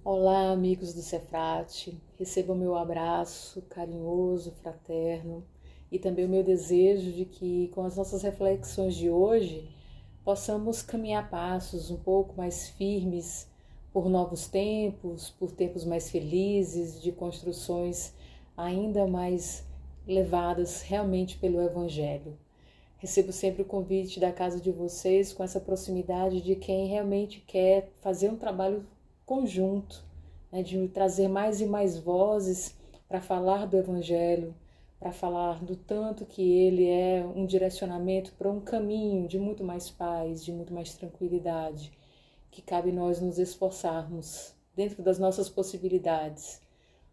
Olá, amigos do Cefrate, recebam meu abraço carinhoso, fraterno e também o meu desejo de que, com as nossas reflexões de hoje, possamos caminhar passos um pouco mais firmes por novos tempos, por tempos mais felizes, de construções ainda mais levadas realmente pelo Evangelho. Recebo sempre o convite da casa de vocês com essa proximidade de quem realmente quer fazer um trabalho conjunto, né, de trazer mais e mais vozes para falar do Evangelho, para falar do tanto que ele é um direcionamento para um caminho de muito mais paz, de muito mais tranquilidade, que cabe nós nos esforçarmos dentro das nossas possibilidades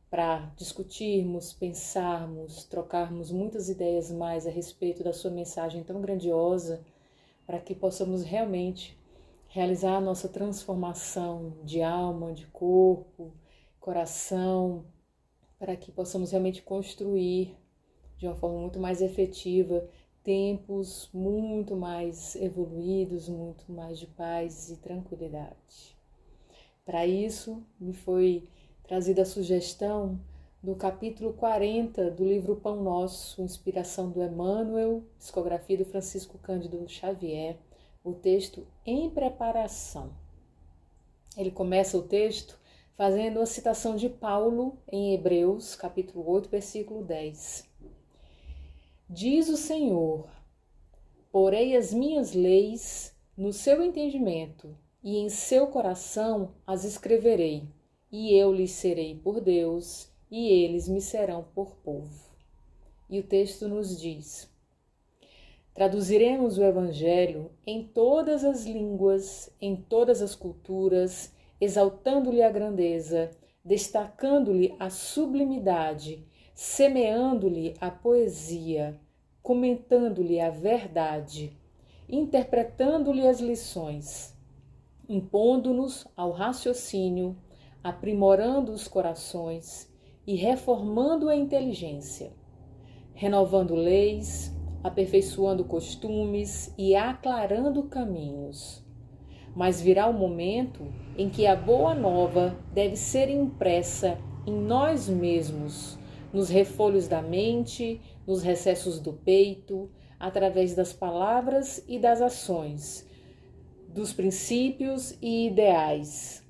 para discutirmos, pensarmos, trocarmos muitas ideias mais a respeito da sua mensagem tão grandiosa, para que possamos realmente realizar a nossa transformação de alma, de corpo, coração, para que possamos realmente construir de uma forma muito mais efetiva tempos muito mais evoluídos, muito mais de paz e tranquilidade. Para isso, me foi trazida a sugestão do capítulo 40 do livro Pão Nosso, inspiração do Emmanuel, psicografia do Francisco Cândido Xavier, o texto Em Preparação. Ele começa o texto fazendo a citação de Paulo em Hebreus, capítulo 8, versículo 10. Diz o Senhor: porei as minhas leis no seu entendimento, e em seu coração as escreverei, e eu lhes serei por Deus, e eles me serão por povo. E o texto nos diz: traduziremos o Evangelho em todas as línguas, em todas as culturas, exaltando-lhe a grandeza, destacando-lhe a sublimidade, semeando-lhe a poesia, comentando-lhe a verdade, interpretando-lhe as lições, impondo-nos ao raciocínio, aprimorando os corações e reformando a inteligência, renovando leis, aperfeiçoando costumes e aclarando caminhos. Mas virá o momento em que a boa nova deve ser impressa em nós mesmos, nos refolhos da mente, nos recessos do peito, através das palavras e das ações, dos princípios e ideais,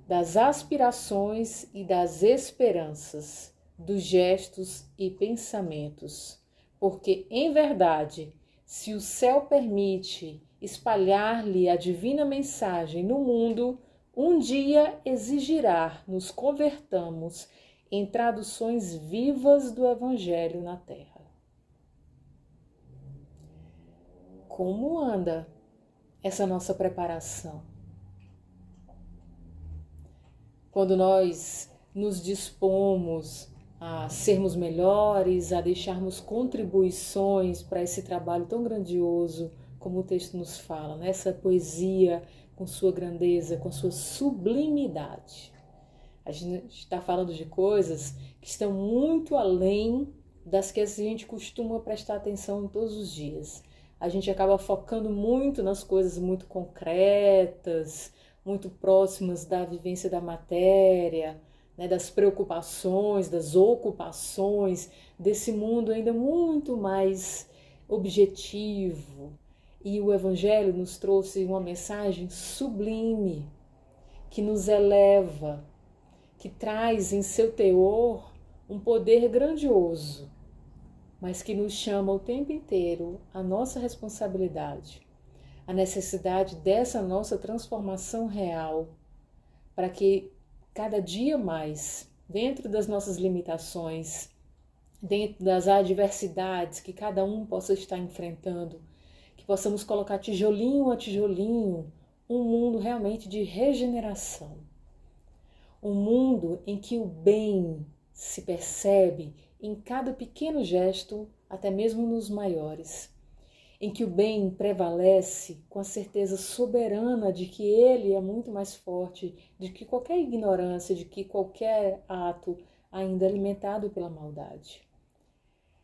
das aspirações e das esperanças, dos gestos e pensamentos. Porque, em verdade, se o céu permite espalhar-lhe a divina mensagem no mundo, um dia exigirá nos convertamos em traduções vivas do Evangelho na Terra. Como anda essa nossa preparação? Quando nós nos dispomos a sermos melhores, a deixarmos contribuições para esse trabalho tão grandioso, como o texto nos fala, né? Essa poesia com sua grandeza, com sua sublimidade. A gente está falando de coisas que estão muito além das que a gente costuma prestar atenção todos os dias. A gente acaba focando muito nas coisas muito concretas, muito próximas da vivência da matéria, né, das preocupações, das ocupações, desse mundo ainda muito mais objetivo. E o Evangelho nos trouxe uma mensagem sublime, que nos eleva, que traz em seu teor um poder grandioso, mas que nos chama o tempo inteiro a nossa responsabilidade, a necessidade dessa nossa transformação real, para que cada dia mais, dentro das nossas limitações, dentro das adversidades que cada um possa estar enfrentando, que possamos colocar tijolinho a tijolinho um mundo realmente de regeneração. Um mundo em que o bem se percebe em cada pequeno gesto, até mesmo nos maiores. Em que o bem prevalece com a certeza soberana de que ele é muito mais forte de que qualquer ignorância, de que qualquer ato ainda alimentado pela maldade.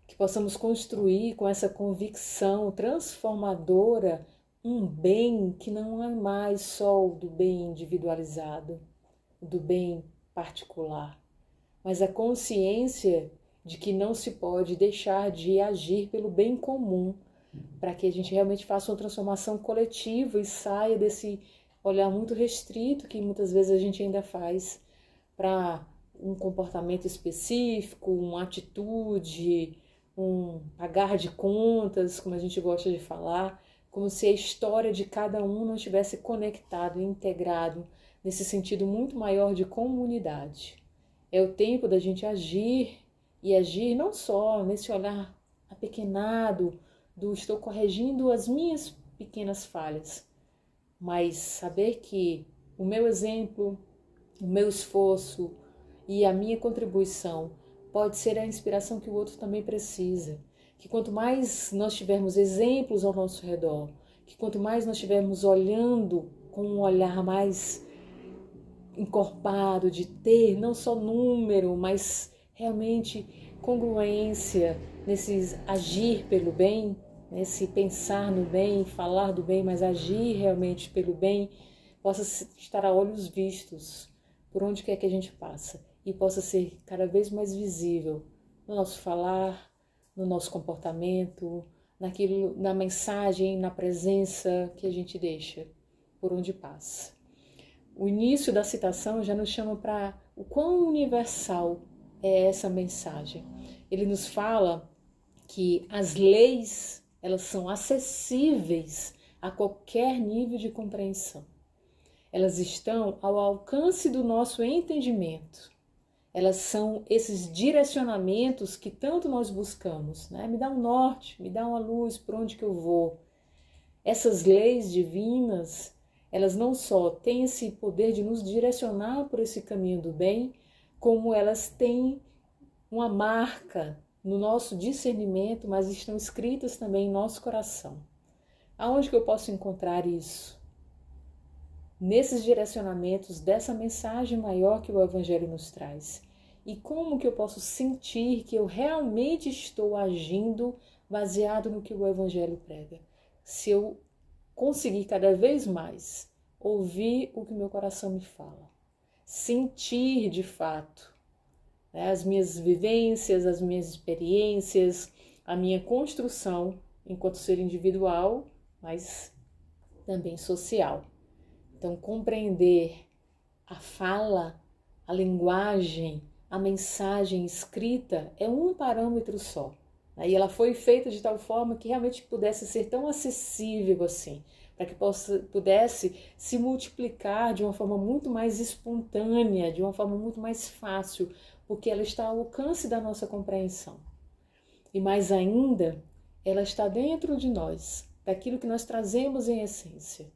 Que possamos construir com essa convicção transformadora um bem que não é mais só o do bem individualizado, do bem particular, mas a consciência de que não se pode deixar de agir pelo bem comum, para que a gente realmente faça uma transformação coletiva e saia desse olhar muito restrito que muitas vezes a gente ainda faz para um comportamento específico, uma atitude, um pagar de contas, como a gente gosta de falar, como se a história de cada um não estivesse conectado e integrado nesse sentido muito maior de comunidade. É o tempo da gente agir, e agir não só nesse olhar apequenado do estou corrigindo as minhas pequenas falhas, mas saber que o meu exemplo, o meu esforço e a minha contribuição pode ser a inspiração que o outro também precisa. Que quanto mais nós tivermos exemplos ao nosso redor, que quanto mais nós estivermos olhando com um olhar mais encorpado de ter não só número, mas realmente congruência nesse agir pelo bem, nesse pensar no bem, falar do bem, mas agir realmente pelo bem, possa estar a olhos vistos por onde quer que a gente passa e possa ser cada vez mais visível no nosso falar, no nosso comportamento, naquilo, na mensagem, na presença que a gente deixa por onde passa. O início da citação já nos chama para o quão universal é essa mensagem. Ele nos fala que as leis, elas são acessíveis a qualquer nível de compreensão. Elas estão ao alcance do nosso entendimento. Elas são esses direcionamentos que tanto nós buscamos, né? Me dá um norte, me dá uma luz, por onde que eu vou. Essas leis divinas, elas não só têm esse poder de nos direcionar por esse caminho do bem, como elas têm uma marca no nosso discernimento, mas estão escritas também em nosso coração. Aonde que eu posso encontrar isso? Nesses direcionamentos dessa mensagem maior que o Evangelho nos traz. E como que eu posso sentir que eu realmente estou agindo baseado no que o Evangelho prega? Se eu conseguir cada vez mais ouvir o que meu coração me fala, sentir de fato, né, as minhas vivências, as minhas experiências, a minha construção enquanto ser individual, mas também social. Então, compreender a fala, a linguagem, a mensagem escrita é um parâmetro só. E ela foi feita de tal forma que realmente pudesse ser tão acessível assim, para que pudesse se multiplicar de uma forma muito mais espontânea, de uma forma muito mais fácil, porque ela está ao alcance da nossa compreensão. E mais ainda, ela está dentro de nós, daquilo que nós trazemos em essência.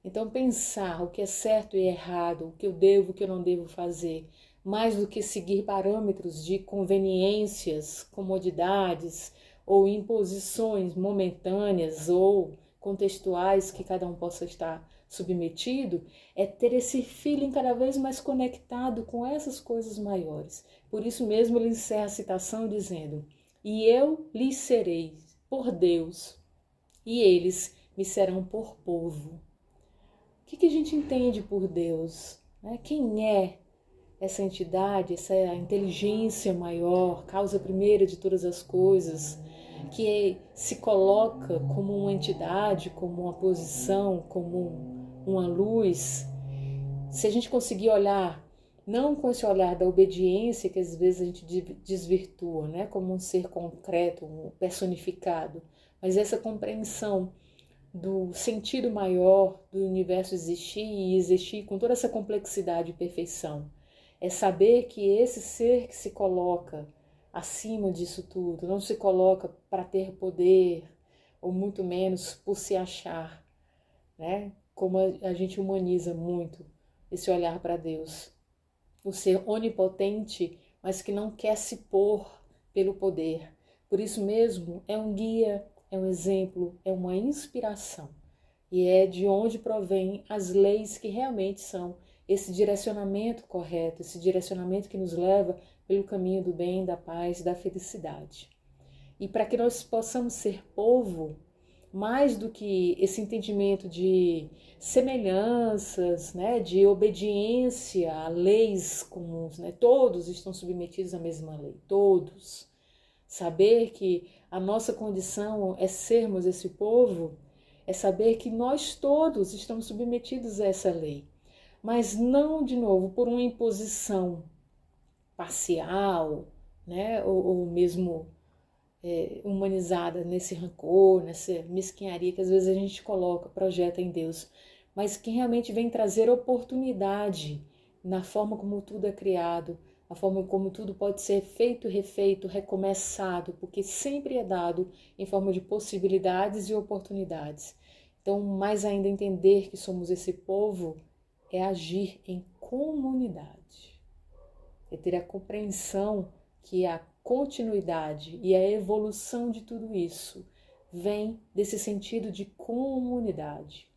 Então, pensar o que é certo e errado, o que eu devo, o que eu não devo fazer, mais do que seguir parâmetros de conveniências, comodidades ou imposições momentâneas ou contextuais que cada um possa estar submetido, é ter esse feeling cada vez mais conectado com essas coisas maiores. Por isso mesmo ele encerra a citação dizendo: "E eu lhes serei por Deus, e eles me serão por povo." O que a gente entende por Deus? Quem é essa entidade, essa inteligência maior, causa primeira de todas as coisas, que se coloca como uma entidade, como uma posição, como uma luz? Se a gente conseguir olhar, não com esse olhar da obediência que às vezes a gente desvirtua, né, como um ser concreto, um personificado, mas essa compreensão do sentido maior do universo existir e existir com toda essa complexidade e perfeição. É saber que esse ser que se coloca acima disso tudo, não se coloca para ter poder, ou muito menos por se achar, né? Como a gente humaniza muito esse olhar para Deus. O ser onipotente, mas que não quer se pôr pelo poder. Por isso mesmo é um guia, é um exemplo, é uma inspiração. E é de onde provém as leis que realmente são esse direcionamento correto, esse direcionamento que nos leva pelo caminho do bem, da paz, da felicidade. E para que nós possamos ser povo, mais do que esse entendimento de semelhanças, né, de obediência a leis comuns, né? Todos estão submetidos à mesma lei, todos. Saber que a nossa condição é sermos esse povo, é saber que nós todos estamos submetidos a essa lei, mas não, de novo, por uma imposição parcial, né, ou mesmo humanizada nesse rancor, nessa mesquinharia que às vezes a gente coloca, projeta em Deus, mas que realmente vem trazer oportunidade na forma como tudo é criado, a forma como tudo pode ser feito, refeito, recomeçado, porque sempre é dado em forma de possibilidades e oportunidades. Então, mais ainda entender que somos esse povo é agir em comunidade, é ter a compreensão que a continuidade e a evolução de tudo isso vem desse sentido de comunidade,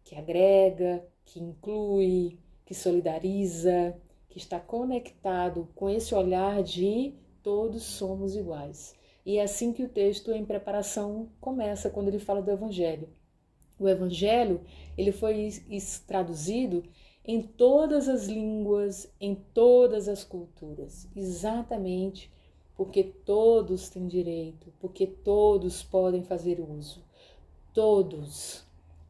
que agrega, que inclui, que solidariza, que está conectado com esse olhar de todos somos iguais. E é assim que o texto em preparação começa, quando ele fala do Evangelho. O Evangelho, ele foi traduzido em todas as línguas, em todas as culturas, exatamente porque todos têm direito, porque todos podem fazer uso, todos,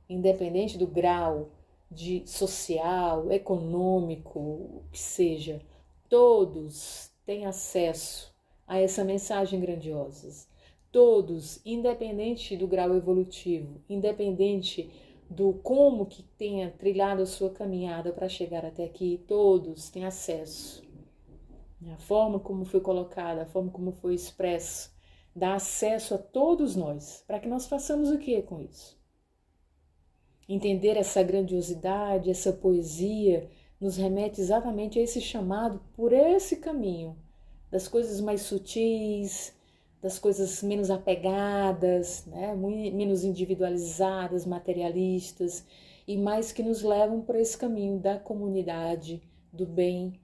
independente do grau de social, econômico, o que seja, todos têm acesso a essa mensagem grandiosa. Todos, independente do grau evolutivo, independente do como que tenha trilhado a sua caminhada para chegar até aqui, todos têm acesso. A forma como foi colocada, a forma como foi expresso, dá acesso a todos nós, para que nós façamos o que com isso? Entender essa grandiosidade, essa poesia, nos remete exatamente a esse chamado por esse caminho, das coisas mais sutis, das coisas menos apegadas, né? Menos individualizadas, materialistas, e mais que nos levam por esse caminho da comunidade, do bem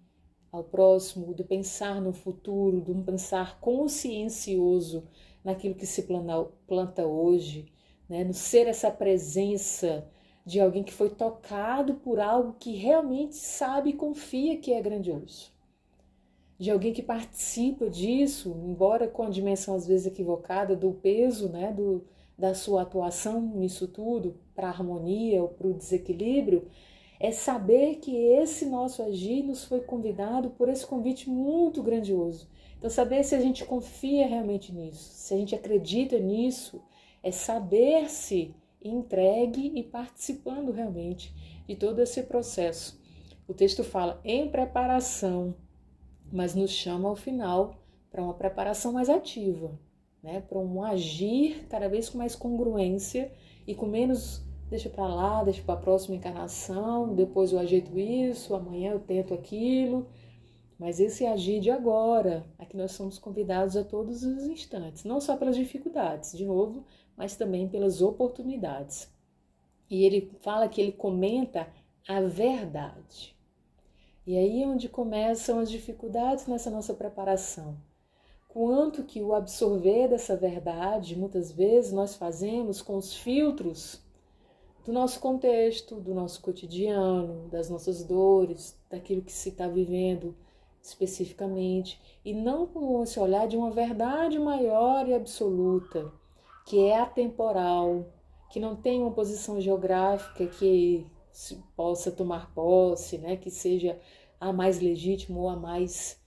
ao próximo, do pensar no futuro, de um pensar consciencioso naquilo que se planta hoje, né? No ser essa presença de alguém que foi tocado por algo que realmente sabe e confia que é grandioso. De alguém que participa disso, embora com a dimensão às vezes equivocada do peso, né, da sua atuação nisso tudo, para a harmonia ou para o desequilíbrio, é saber que esse nosso agir nos foi convidado por esse convite muito grandioso. Então, saber se a gente confia realmente nisso, se a gente acredita nisso, é saber-se entregue e participando realmente de todo esse processo. O texto fala em preparação, mas nos chama ao final para uma preparação mais ativa, né? Para um agir cada vez com mais congruência e com menos deixa para lá, deixa para a próxima encarnação, depois eu ajeito isso, amanhã eu tento aquilo. Mas esse agir de agora, a que nós somos convidados a todos os instantes, não só pelas dificuldades, de novo, mas também pelas oportunidades. E ele fala que ele comenta a verdade. E aí é onde começam as dificuldades nessa nossa preparação. Quanto que o absorver dessa verdade, muitas vezes nós fazemos com os filtros do nosso contexto, do nosso cotidiano, das nossas dores, daquilo que se está vivendo especificamente, e não com esse olhar de uma verdade maior e absoluta, que é atemporal, que não tem uma posição geográfica que se possa tomar posse, né, que seja a mais legítima ou a mais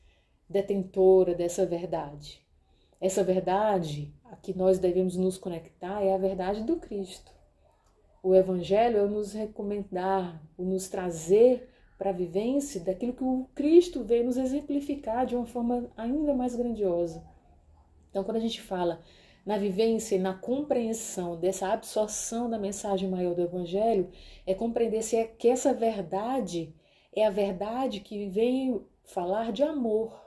detentora dessa verdade. Essa verdade a que nós devemos nos conectar é a verdade do Cristo. O Evangelho é o nos recomendar, o nos trazer para a vivência daquilo que o Cristo veio nos exemplificar de uma forma ainda mais grandiosa. Então, quando a gente fala na vivência e na compreensão dessa absorção da mensagem maior do Evangelho, é compreender que essa verdade é a verdade que veio falar de amor.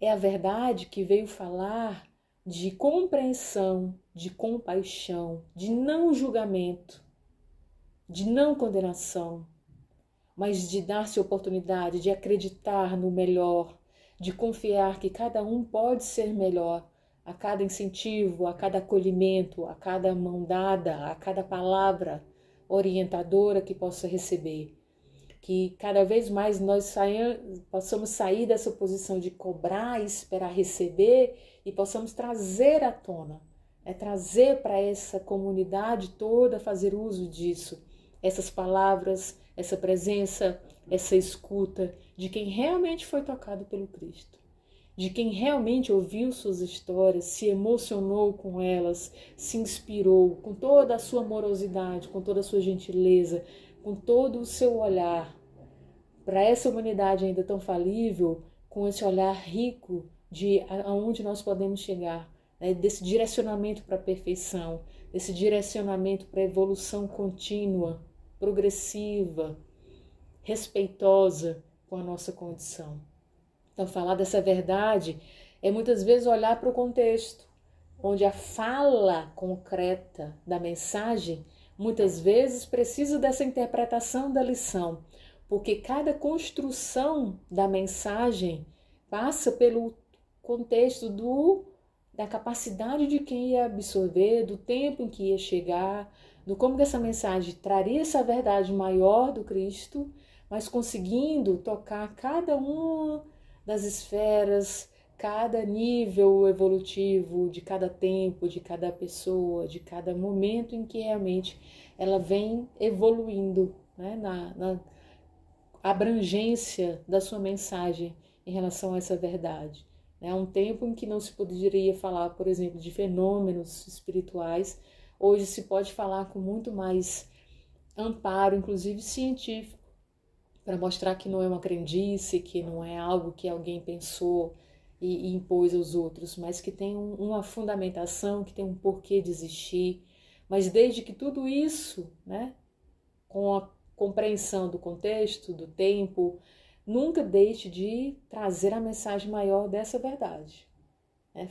É a verdade que veio falar de compreensão, de compaixão, de não julgamento, de não condenação, mas de dar-se oportunidade de acreditar no melhor, de confiar que cada um pode ser melhor a cada incentivo, a cada acolhimento, a cada mão dada, a cada palavra orientadora que possa receber. Que cada vez mais nós possamos sair dessa posição de cobrar e esperar receber e possamos trazer à tona, trazer para essa comunidade toda fazer uso disso, essas palavras, essa presença, essa escuta de quem realmente foi tocado pelo Cristo, de quem realmente ouviu suas histórias, se emocionou com elas, se inspirou com toda a sua amorosidade, com toda a sua gentileza, com todo o seu olhar para essa humanidade ainda tão falível, com esse olhar rico de aonde nós podemos chegar, né? Desse direcionamento para a perfeição, desse direcionamento para a evolução contínua, progressiva, respeitosa com a nossa condição. Então, falar dessa verdade é muitas vezes olhar para o contexto, onde a fala concreta da mensagem muitas vezes precisa dessa interpretação da lição, porque cada construção da mensagem passa pelo contexto da capacidade de quem ia absorver, do tempo em que ia chegar, do como que essa mensagem traria essa verdade maior do Cristo, mas conseguindo tocar cada uma das esferas, cada nível evolutivo de cada tempo, de cada pessoa, de cada momento em que realmente ela vem evoluindo, né, na abrangência da sua mensagem em relação a essa verdade. Há um tempo em que não se poderia falar, por exemplo, de fenômenos espirituais, hoje se pode falar com muito mais amparo, inclusive científico, para mostrar que não é uma crendice, que não é algo que alguém pensou e impôs aos outros, mas que tem uma fundamentação, que tem um porquê de existir. Mas desde que tudo isso, né, com a compreensão do contexto, do tempo, nunca deixe de trazer a mensagem maior dessa verdade.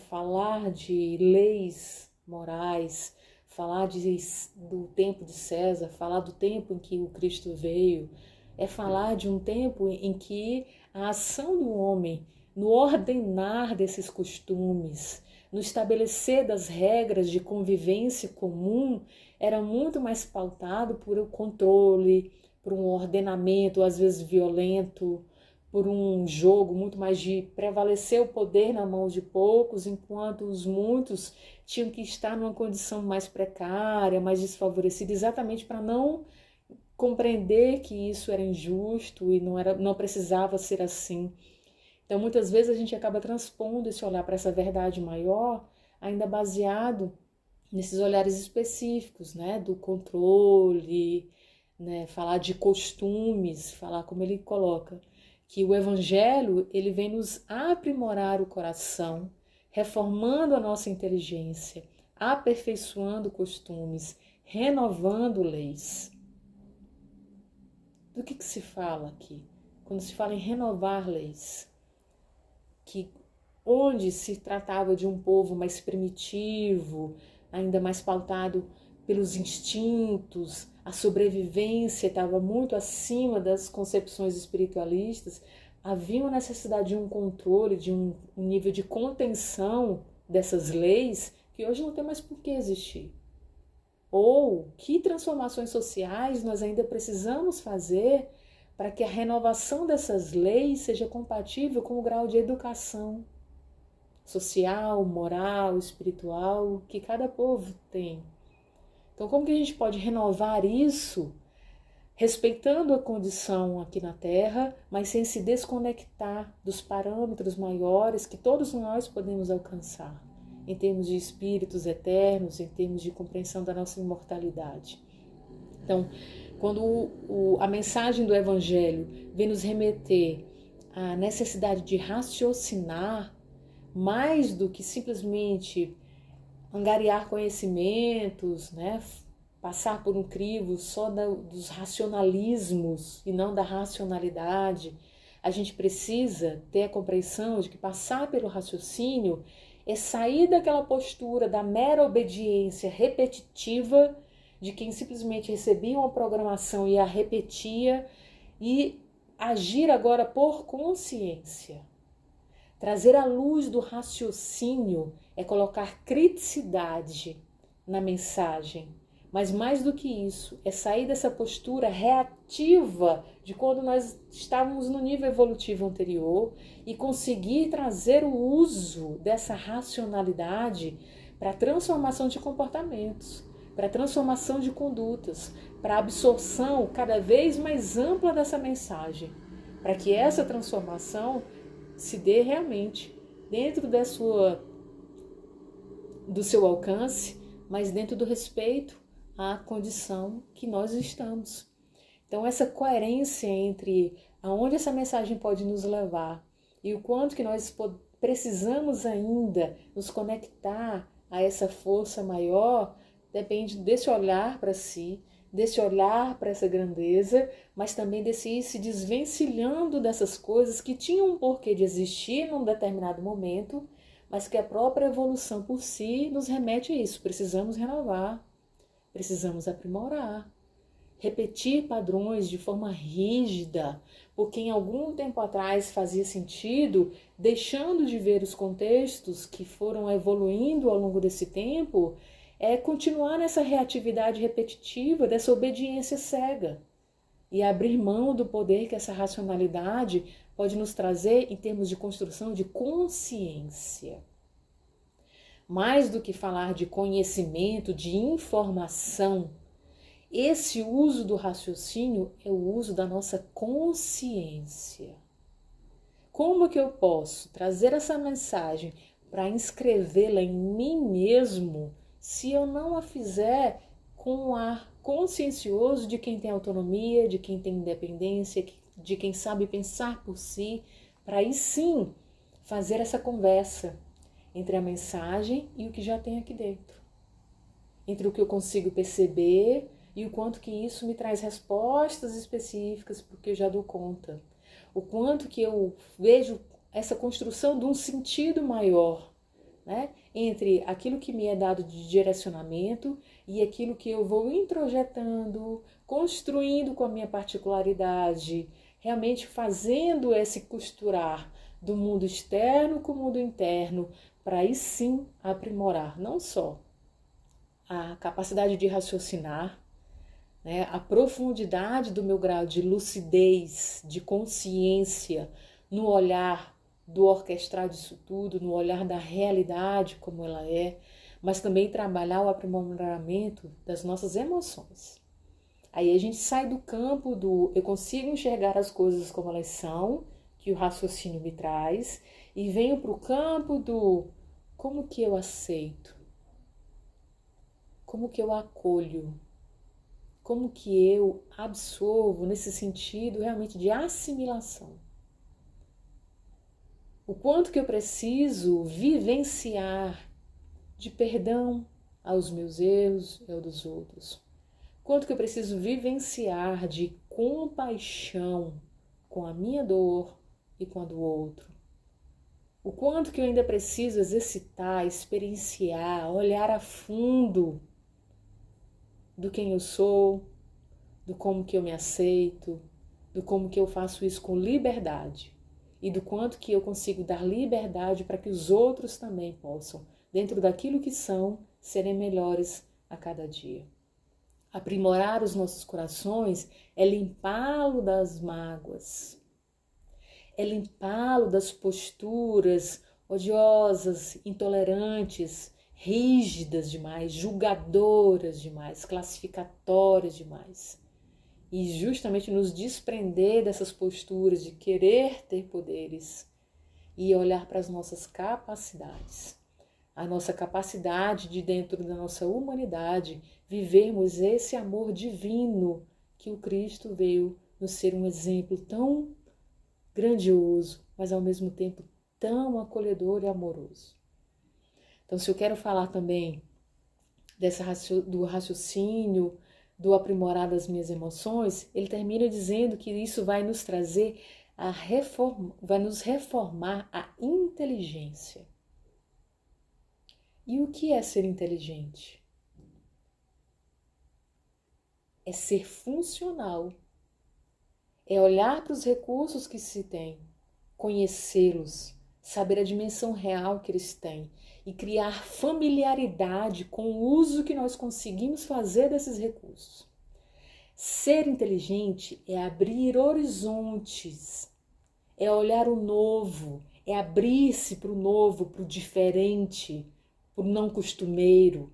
Falar de leis morais, falar do tempo de César, falar do tempo em que o Cristo veio, é falar de um tempo em que a ação do homem no ordenar desses costumes, no estabelecer das regras de convivência comum, era muito mais pautado por um controle, por um ordenamento, às vezes violento, por um jogo muito mais de prevalecer o poder na mão de poucos, enquanto os muitos tinham que estar numa condição mais precária, mais desfavorecida, exatamente para não compreender que isso era injusto e não precisava ser assim. Então, muitas vezes a gente acaba transpondo esse olhar para essa verdade maior, ainda baseado nesses olhares específicos, né, do controle, né, falar de costumes, falar como ele coloca, que o Evangelho ele vem nos aprimorar o coração, reformando a nossa inteligência, aperfeiçoando costumes, renovando leis. Do que se fala aqui? Quando se fala em renovar leis, que onde se tratava de um povo mais primitivo, ainda mais pautado pelos instintos, a sobrevivência estava muito acima das concepções espiritualistas, havia uma necessidade de um controle, de um nível de contenção dessas leis que hoje não tem mais por que existir. Ou que transformações sociais nós ainda precisamos fazer para que a renovação dessas leis seja compatível com o grau de educação social, moral, espiritual que cada povo tem. Então, como que a gente pode renovar isso, respeitando a condição aqui na Terra, mas sem se desconectar dos parâmetros maiores que todos nós podemos alcançar, em termos de espíritos eternos, em termos de compreensão da nossa imortalidade? Então, quando a mensagem do Evangelho vem nos remeter à necessidade de raciocinar, mais do que simplesmente angariar conhecimentos, né? Passar por um crivo só dos racionalismos e não da racionalidade, a gente precisa ter a compreensão de que passar pelo raciocínio é sair daquela postura da mera obediência repetitiva de quem simplesmente recebia uma programação e a repetia, e agir agora por consciência. Trazer a luz do raciocínio é colocar criticidade na mensagem. Mas mais do que isso, é sair dessa postura reativa de quando nós estávamos no nível evolutivo anterior e conseguir trazer o uso dessa racionalidade para a transformação de comportamentos, para a transformação de condutas, para a absorção cada vez mais ampla dessa mensagem, para que essa transformação se dê realmente dentro do seu alcance, mas dentro do respeito à condição que nós estamos. Então, essa coerência entre aonde essa mensagem pode nos levar e o quanto que nós precisamos ainda nos conectar a essa força maior, depende desse olhar para si, desse olhar para essa grandeza, mas também desse ir se desvencilhando dessas coisas que tinham um porquê de existir num determinado momento, mas que a própria evolução por si nos remete a isso. Precisamos renovar, precisamos aprimorar, repetir padrões de forma rígida, porque em algum tempo atrás fazia sentido, deixando de ver os contextos que foram evoluindo ao longo desse tempo, continuar nessa reatividade repetitiva, dessa obediência cega, e abrir mão do poder que essa racionalidade pode nos trazer em termos de construção de consciência. Mais do que falar de conhecimento, de informação, esse uso do raciocínio é o uso da nossa consciência. Como que eu posso trazer essa mensagem para inscrevê-la em mim mesmo se eu não a fizer com um ar consciencioso de quem tem autonomia, de quem tem independência, de quem sabe pensar por si, para aí sim fazer essa conversa entre a mensagem e o que já tem aqui dentro, entre o que eu consigo perceber e o quanto que isso me traz respostas específicas, porque eu já dou conta, o quanto que eu vejo essa construção de um sentido maior, né? Entre aquilo que me é dado de direcionamento e aquilo que eu vou introjetando, construindo com a minha particularidade, realmente fazendo esse costurar do mundo externo com o mundo interno, para aí sim aprimorar não só a capacidade de raciocinar, né, a profundidade do meu grau de lucidez, de consciência no olhar do orquestrar disso tudo, no olhar da realidade como ela é, mas também trabalhar o aprimoramento das nossas emoções. Aí a gente sai do campo do eu consigo enxergar as coisas como elas são, que o raciocínio me traz, e venho para o campo do como que eu aceito, como que eu acolho, como que eu absorvo nesse sentido realmente de assimilação. O quanto que eu preciso vivenciar de perdão aos meus erros e aos dos outros. Quanto que eu preciso vivenciar de compaixão com a minha dor e com a do outro. O quanto que eu ainda preciso exercitar, experienciar, olhar a fundo do quem eu sou, do como que eu me aceito, do como que eu faço isso com liberdade e do quanto que eu consigo dar liberdade para que os outros também possam, dentro daquilo que são, serem melhores a cada dia. Aprimorar os nossos corações é limpá-lo das mágoas, é limpá-lo das posturas odiosas, intolerantes, rígidas demais, julgadoras demais, classificatórias demais. E justamente nos desprender dessas posturas de querer ter poderes e olhar para as nossas capacidades. A nossa capacidade de, dentro da nossa humanidade, vivermos esse amor divino que o Cristo veio nos ser um exemplo tão grandioso, mas ao mesmo tempo tão acolhedor e amoroso. Então, se eu quero falar também do raciocínio, do aprimorar das minhas emoções, ele termina dizendo que isso vai nos trazer vai nos reformar a inteligência. E o que é ser inteligente? É ser funcional. É olhar para os recursos que se tem, conhecê-los, saber a dimensão real que eles têm e criar familiaridade com o uso que nós conseguimos fazer desses recursos. Ser inteligente é abrir horizontes, é olhar o novo, é abrir-se para o novo, para o diferente, para o não costumeiro.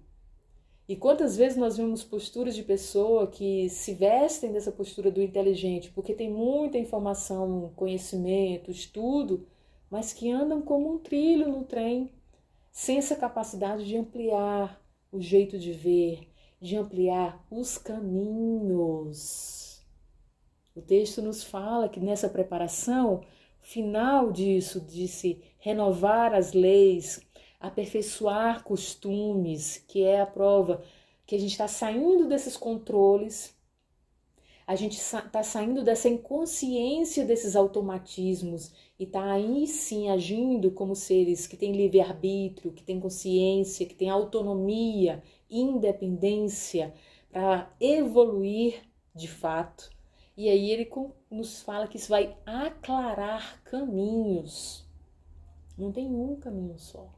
E quantas vezes nós vemos posturas de pessoa que se vestem dessa postura do inteligente, porque tem muita informação, conhecimento, estudo, mas que andam como um trilho no trem, sem essa capacidade de ampliar o jeito de ver, de ampliar os caminhos. O texto nos fala que nessa preparação, final disso, de se renovar as leis, aperfeiçoar costumes, que é a prova que a gente está saindo desses controles, a gente está saindo dessa inconsciência desses automatismos e está aí sim agindo como seres que têm livre-arbítrio, que têm consciência, que têm autonomia, independência para evoluir de fato. E aí ele nos fala que isso vai aclarar caminhos. Não tem um caminho só.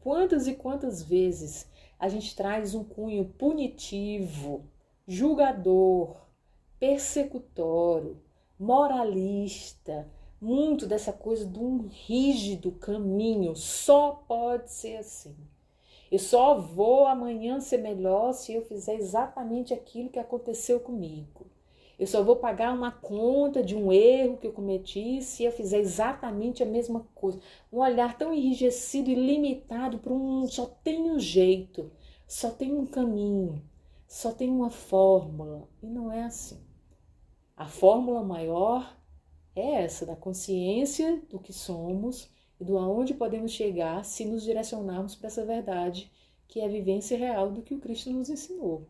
Quantas e quantas vezes a gente traz um cunho punitivo, julgador, persecutório, moralista, muito dessa coisa de um rígido caminho, só pode ser assim. Eu só vou amanhã ser melhor se eu fizer exatamente aquilo que aconteceu comigo. Eu só vou pagar uma conta de um erro que eu cometi se eu fizer exatamente a mesma coisa. Um olhar tão enrijecido e limitado para só tem um jeito, só tem um caminho, só tem uma fórmula. E não é assim. A fórmula maior é essa, da consciência do que somos e do aonde podemos chegar se nos direcionarmos para essa verdade, que é a vivência real do que o Cristo nos ensinou.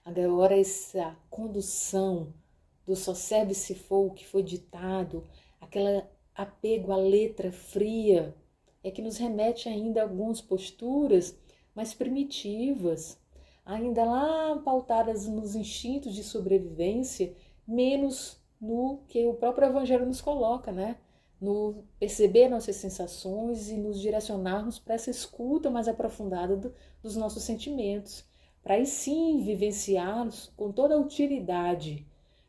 Agora, essa condução do só serve se for o que foi ditado, aquele apego à letra fria, é que nos remete ainda a algumas posturas mais primitivas, ainda lá pautadas nos instintos de sobrevivência, menos no que o próprio Evangelho nos coloca, né? No perceber nossas sensações e nos direcionarmos para essa escuta mais aprofundada dos nossos sentimentos, para aí sim vivenciá-los com toda a utilidade,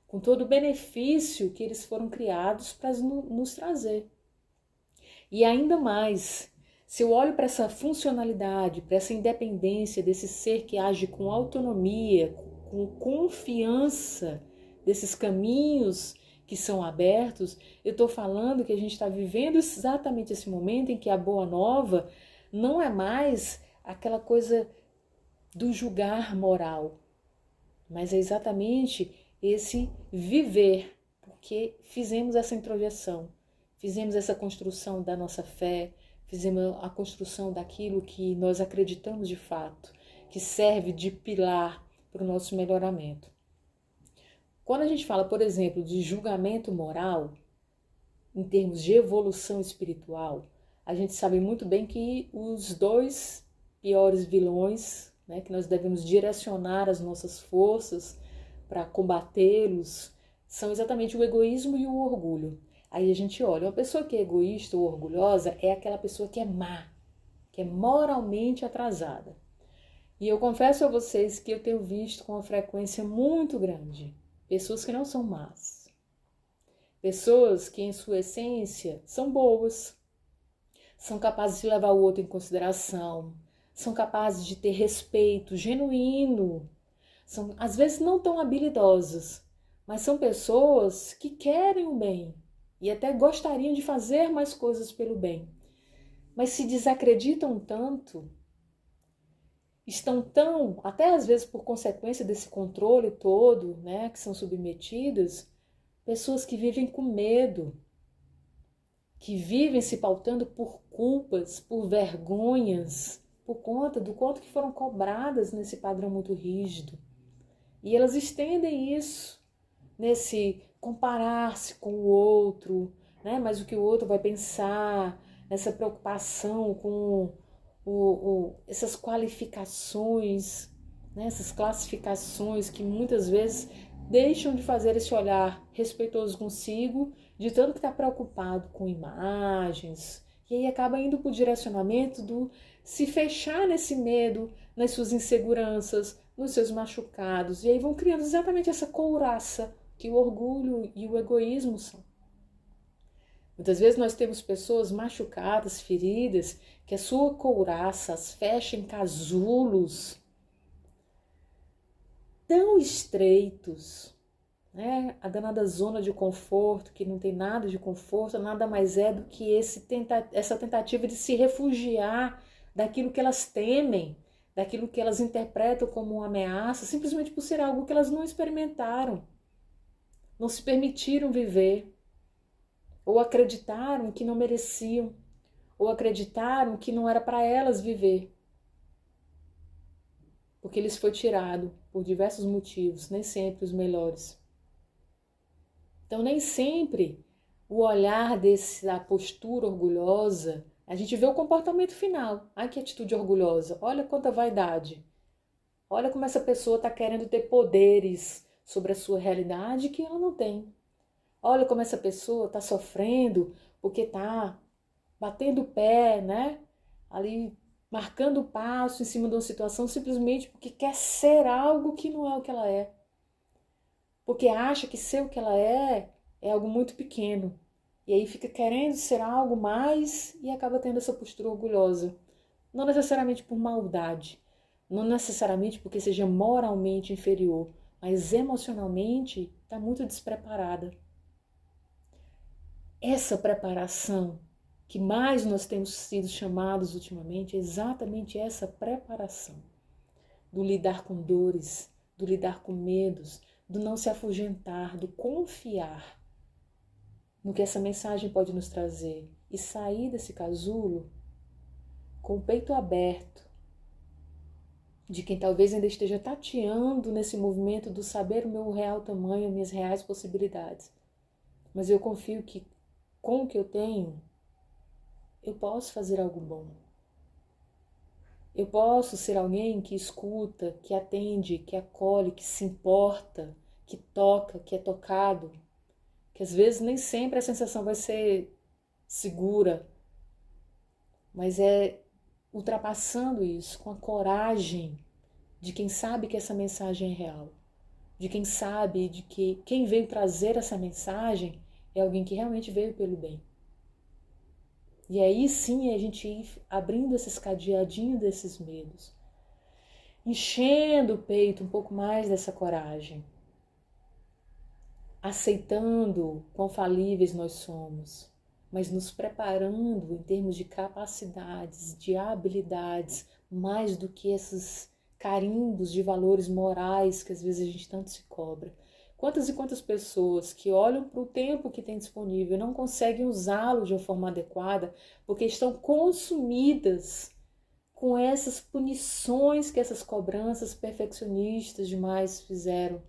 com todo o benefício que eles foram criados para nos trazer. E ainda mais, se eu olho para essa funcionalidade, para essa independência desse ser que age com autonomia, com confiança desses caminhos que são abertos, eu estou falando que a gente está vivendo exatamente esse momento em que a boa nova não é mais aquela coisa do julgar moral, mas é exatamente esse viver, porque fizemos essa introjeção, fizemos essa construção da nossa fé, fizemos a construção daquilo que nós acreditamos de fato, que serve de pilar para o nosso melhoramento. Quando a gente fala, por exemplo, de julgamento moral, em termos de evolução espiritual, a gente sabe muito bem que os dois piores vilões, né, que nós devemos direcionar as nossas forças para combatê-los, são exatamente o egoísmo e o orgulho. Aí a gente olha, uma pessoa que é egoísta ou orgulhosa é aquela pessoa que é má, que é moralmente atrasada. E eu confesso a vocês que eu tenho visto com uma frequência muito grande pessoas que não são más, pessoas que em sua essência são boas, são capazes de levar o outro em consideração, são capazes de ter respeito genuíno, são às vezes não tão habilidosas, mas são pessoas que querem o bem e até gostariam de fazer mais coisas pelo bem, mas se desacreditam tanto, estão tão, até às vezes por consequência desse controle todo, né, que são submetidas, pessoas que vivem com medo, que vivem se pautando por culpas, por vergonhas, por conta do quanto que foram cobradas nesse padrão muito rígido. E elas estendem isso, nesse comparar-se com o outro, né, mas o que o outro vai pensar, nessa preocupação com essas qualificações, né, essas classificações que muitas vezes deixam de fazer esse olhar respeitoso consigo, de tanto que está preocupado com imagens, e aí acaba indo para o direcionamento do se fechar nesse medo, nas suas inseguranças, nos seus machucados, e aí vão criando exatamente essa couraça que o orgulho e o egoísmo são. Muitas vezes nós temos pessoas machucadas, feridas, que a sua couraça as fecha em casulos tão estreitos, né? A danada zona de conforto, que não tem nada de conforto, nada mais é do que essa tentativa de se refugiar daquilo que elas temem, daquilo que elas interpretam como uma ameaça, simplesmente por ser algo que elas não experimentaram, não se permitiram viver, ou acreditaram que não mereciam, ou acreditaram que não era para elas viver, porque lhes foi tirado por diversos motivos, nem sempre os melhores. Então, nem sempre o olhar da postura orgulhosa, a gente vê o comportamento final. Ai, que atitude orgulhosa, olha quanta vaidade. Olha como essa pessoa está querendo ter poderes sobre a sua realidade que ela não tem. Olha como essa pessoa está sofrendo porque está batendo o pé, né? Ali marcando o passo em cima de uma situação simplesmente porque quer ser algo que não é o que ela é. Porque acha que ser o que ela é algo muito pequeno. E aí fica querendo ser algo mais e acaba tendo essa postura orgulhosa. Não necessariamente por maldade, não necessariamente porque seja moralmente inferior, mas emocionalmente está muito despreparada. Essa preparação que mais nós temos sido chamados ultimamente é exatamente essa preparação do lidar com dores, do lidar com medos, do não se afugentar, do confiar no que essa mensagem pode nos trazer e sair desse casulo com o peito aberto, de quem talvez ainda esteja tateando nesse movimento do saber o meu real tamanho, minhas reais possibilidades. Mas eu confio que com o que eu tenho, eu posso fazer algo bom. Eu posso ser alguém que escuta, que atende, que acolhe, que se importa, que toca, que é tocado. Que às vezes nem sempre a sensação vai ser segura, mas é ultrapassando isso com a coragem de quem sabe que essa mensagem é real, de quem sabe de que quem veio trazer essa mensagem é alguém que realmente veio pelo bem. E aí sim a gente ir abrindo esses cadeadinhos desses medos, enchendo o peito um pouco mais dessa coragem, aceitando quão falíveis nós somos, mas nos preparando em termos de capacidades, de habilidades, mais do que esses carimbos de valores morais que às vezes a gente tanto se cobra. Quantas e quantas pessoas que olham para o tempo que tem disponível e não conseguem usá-lo de uma forma adequada porque estão consumidas com essas punições que essas cobranças perfeccionistas demais fizeram.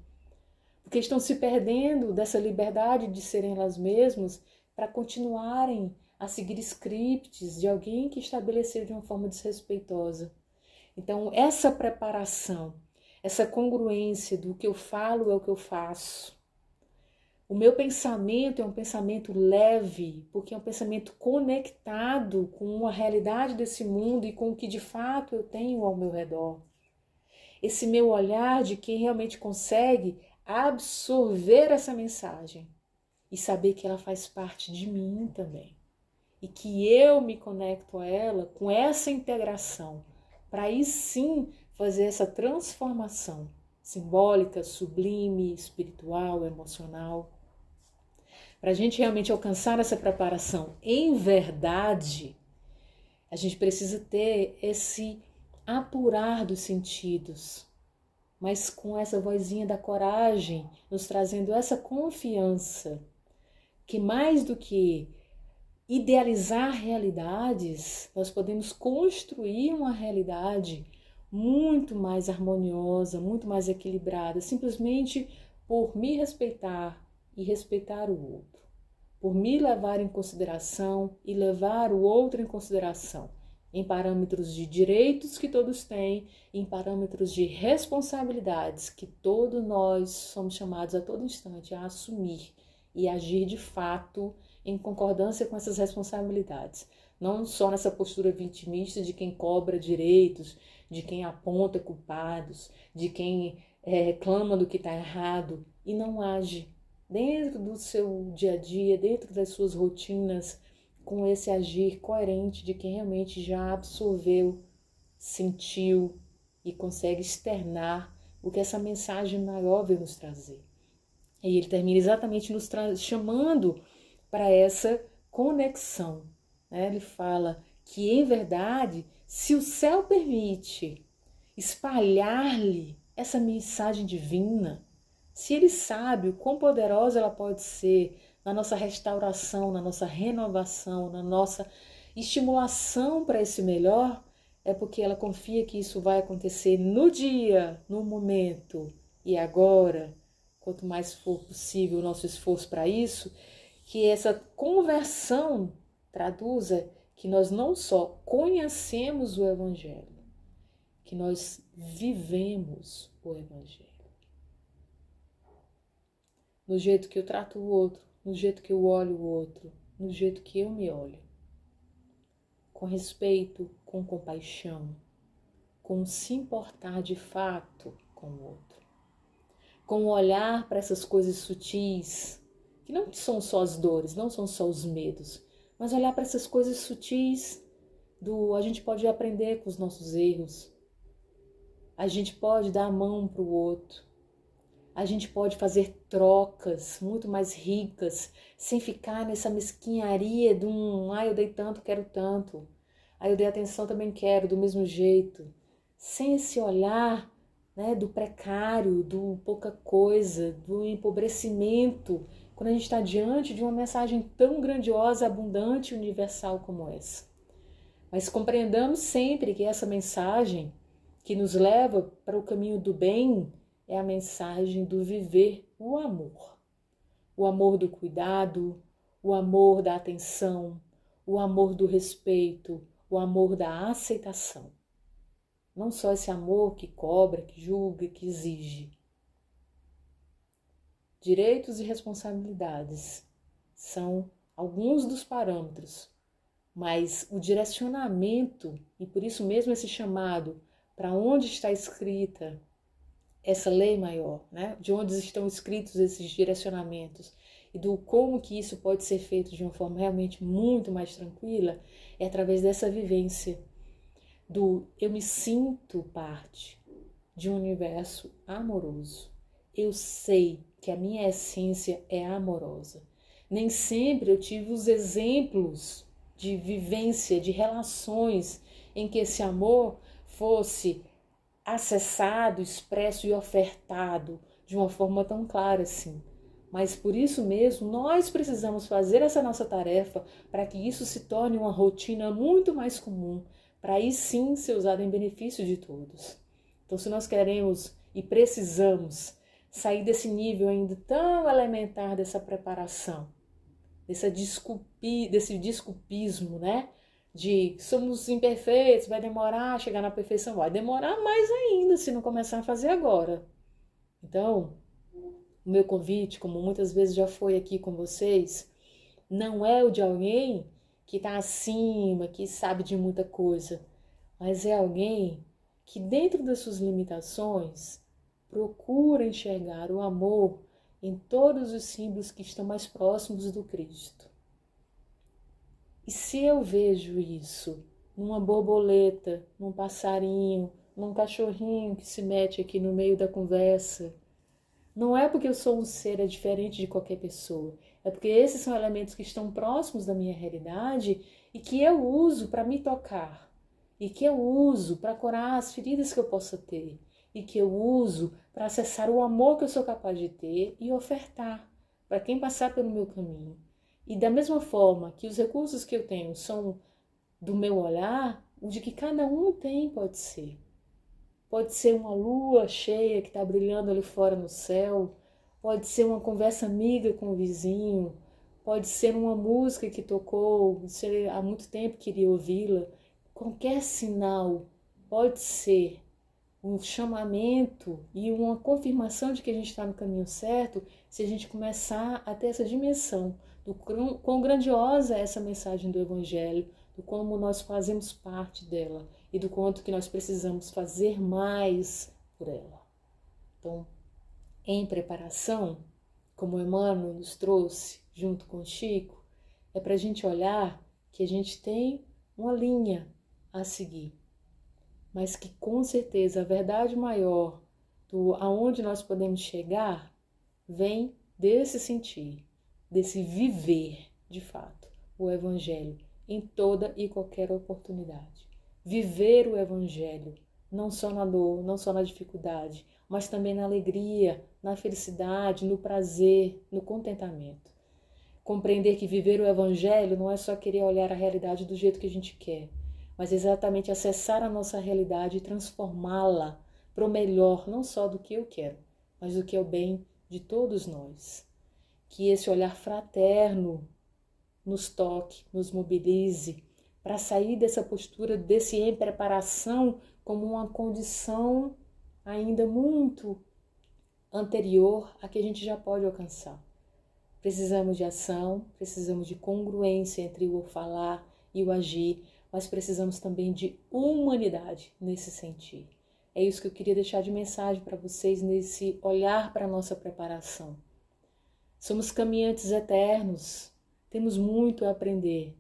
Porque estão se perdendo dessa liberdade de serem elas mesmas para continuarem a seguir scripts de alguém que estabeleceu de uma forma desrespeitosa. Então, essa preparação, essa congruência do que eu falo é o que eu faço. O meu pensamento é um pensamento leve, porque é um pensamento conectado com a realidade desse mundo e com o que de fato eu tenho ao meu redor. Esse meu olhar de quem realmente consegue absorver essa mensagem e saber que ela faz parte de mim também. E que eu me conecto a ela com essa integração, para aí sim fazer essa transformação simbólica, sublime, espiritual, emocional. Para a gente realmente alcançar essa preparação em verdade, a gente precisa ter esse apurar dos sentidos, mas com essa vozinha da coragem, nos trazendo essa confiança, que mais do que idealizar realidades, nós podemos construir uma realidade muito mais harmoniosa, muito mais equilibrada, simplesmente por me respeitar e respeitar o outro, por me levar em consideração e levar o outro em consideração. em parâmetros de direitos que todos têm, em parâmetros de responsabilidades que todos nós somos chamados a todo instante a assumir e agir de fato em concordância com essas responsabilidades. Não só nessa postura vitimista de quem cobra direitos, de quem aponta culpados, de quem reclama do que está errado e não age dentro do seu dia a dia, dentro das suas rotinas, com esse agir coerente de quem realmente já absorveu, sentiu e consegue externar o que essa mensagem maior veio nos trazer. E ele termina exatamente nos chamando para essa conexão. Né? Ele fala que, em verdade, se o céu permite espalhar-lhe essa mensagem divina, se ele sabe o quão poderosa ela pode ser na nossa restauração, na nossa renovação, na nossa estimulação para esse melhor, é porque ela confia que isso vai acontecer no dia, no momento e agora, quanto mais for possível o nosso esforço para isso, que essa conversão traduza que nós não só conhecemos o Evangelho, que nós vivemos o Evangelho. No jeito que eu trato o outro, no jeito que eu olho o outro, no jeito que eu me olho. Com respeito, com compaixão, com se importar de fato com o outro. Com olhar para essas coisas sutis, que não são só as dores, não são só os medos, mas olhar para essas coisas sutis a gente pode aprender com os nossos erros, a gente pode dar a mão para o outro, a gente pode fazer trocas muito mais ricas, sem ficar nessa mesquinharia de eu dei tanto, quero tanto, eu dei atenção, também quero, do mesmo jeito, sem esse olhar, né, do precário, do pouca coisa, do empobrecimento, quando a gente está diante de uma mensagem tão grandiosa, abundante e universal como essa. Mas compreendamos sempre que essa mensagem que nos leva para o caminho do bem é a mensagem do viver o amor do cuidado, o amor da atenção, o amor do respeito, o amor da aceitação. Não só esse amor que cobra, que julga, que exige. Direitos e responsabilidades são alguns dos parâmetros, mas o direcionamento, e por isso mesmo esse chamado, para onde está escrita essa lei maior, né? De onde estão escritos esses direcionamentos e do como que isso pode ser feito de uma forma realmente muito mais tranquila, é através dessa vivência eu me sinto parte de um universo amoroso. Eu sei que a minha essência é amorosa. Nem sempre eu tive os exemplos de vivência, de relações em que esse amor fosse acessado, expresso e ofertado de uma forma tão clara assim. Mas por isso mesmo, nós precisamos fazer essa nossa tarefa para que isso se torne uma rotina muito mais comum, para aí sim ser usado em benefício de todos. Então, se nós queremos e precisamos sair desse nível ainda tão elementar dessa preparação, desse desculpismo, né? De somos imperfeitos, vai demorar a chegar na perfeição, vai demorar mais ainda se não começar a fazer agora. Então, o meu convite, como muitas vezes já foi aqui com vocês, não é o de alguém que está acima, que sabe de muita coisa, mas é alguém que dentro das suas limitações procura enxergar o amor em todos os símbolos que estão mais próximos do Cristo. E se eu vejo isso numa borboleta, num passarinho, num cachorrinho que se mete aqui no meio da conversa, não é porque eu sou um ser diferente de qualquer pessoa, é porque esses são elementos que estão próximos da minha realidade e que eu uso para me tocar, e que eu uso para curar as feridas que eu possa ter, e que eu uso para acessar o amor que eu sou capaz de ter e ofertar para quem passar pelo meu caminho. E da mesma forma que os recursos que eu tenho são do meu olhar, o de que cada um tem pode ser. Pode ser uma lua cheia que está brilhando ali fora no céu, pode ser uma conversa amiga com o vizinho, pode ser uma música que tocou, você há muito tempo queria ouvi-la, qualquer sinal pode ser um chamamento e uma confirmação de que a gente está no caminho certo se a gente começar a ter essa dimensão do quão grandiosa é essa mensagem do Evangelho, do como nós fazemos parte dela e do quanto que nós precisamos fazer mais por ela. Então, em preparação, como o Emmanuel nos trouxe junto com o Chico, é para a gente olhar que a gente tem uma linha a seguir, mas que com certeza a verdade maior do aonde nós podemos chegar vem desse sentir, desse viver de fato o Evangelho em toda e qualquer oportunidade. Viver o Evangelho, não só na dor, não só na dificuldade, mas também na alegria, na felicidade, no prazer, no contentamento. Compreender que viver o Evangelho não é só querer olhar a realidade do jeito que a gente quer, mas exatamente acessar a nossa realidade e transformá-la para o melhor, não só do que eu quero, mas do que é o bem de todos nós. Que esse olhar fraterno nos toque, nos mobilize, para sair dessa postura, desse em preparação, como uma condição ainda muito anterior a que a gente já pode alcançar. Precisamos de ação, precisamos de congruência entre o falar e o agir, mas precisamos também de humanidade nesse sentir. É isso que eu queria deixar de mensagem para vocês nesse olhar para a nossa preparação. Somos caminhantes eternos, temos muito a aprender.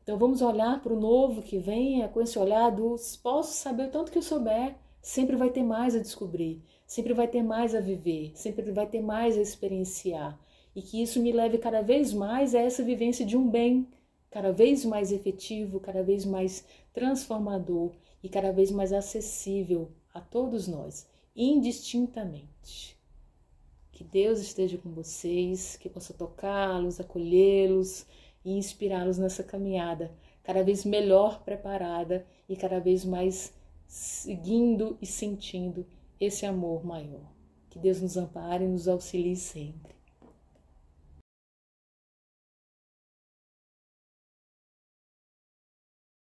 Então vamos olhar para o novo que venha com esse olhar posso saber o tanto que eu souber, sempre vai ter mais a descobrir, sempre vai ter mais a viver, sempre vai ter mais a experienciar. E que isso me leve cada vez mais a essa vivência de um bem, cada vez mais efetivo, cada vez mais transformador e cada vez mais acessível a todos nós, indistintamente. Que Deus esteja com vocês, que possa tocá-los, acolhê-los e inspirá-los nessa caminhada, cada vez melhor preparada e cada vez mais seguindo e sentindo esse amor maior. Que Deus nos ampare e nos auxilie sempre.